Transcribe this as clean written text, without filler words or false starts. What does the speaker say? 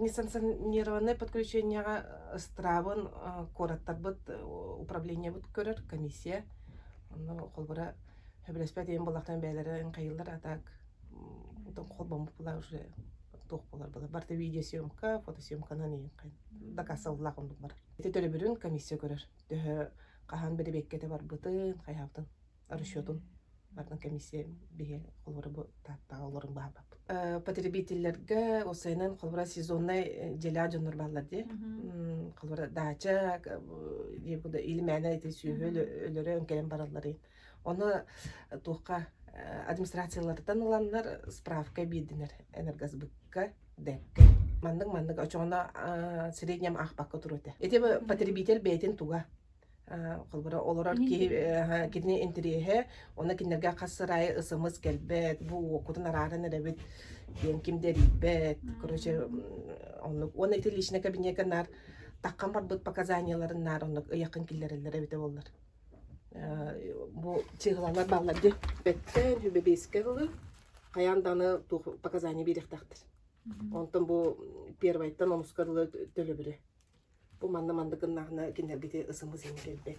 Несанкционированное подключение стравын кораттарбыт управление бут көрөр комиссия. Onu холбара хөбөлөспөт эм булактан бәйләрен кайылдар атак. Утын холбам була уже тох булар була. Барты видеосъемка, фотосъемканан ен кайын. Дакасыллак ондук бар. Тетеле бүрүн комиссия көрөр. Төхө кахан бери беккете бар бытын, кайхаптын, расчётун. Бардын комиссия бие холбара бу таттага олорун баба. Потребительлерге осайнан холбара сезонный жела жонор баллар ди. Холбара дача дебуда илмәне ите сүйөл өлөрө келен бараллар. Оны тухка администрациялардан аланнар справка бидинер энергосбытка декке. Мандык очона среднем ахпакка туруте. Эти потребитель бетин туга. Холбара олорор кидне интерьеhe ona кинерге касырай ысымыз келбет бу окутун арарын эребит ен кимдерибет короче оны ити личный кабинетке нар таккан барбыт показанияларын нар оны якын киллерелер эбите боллар. Бу чыгылалар баллар ди беттен хүбебеске кылы каянданы показания беректактыр. Онтон бу первайттан онускарлы төлөбүрө. Бу мандыкын нагына кинерге ысымыз келбет.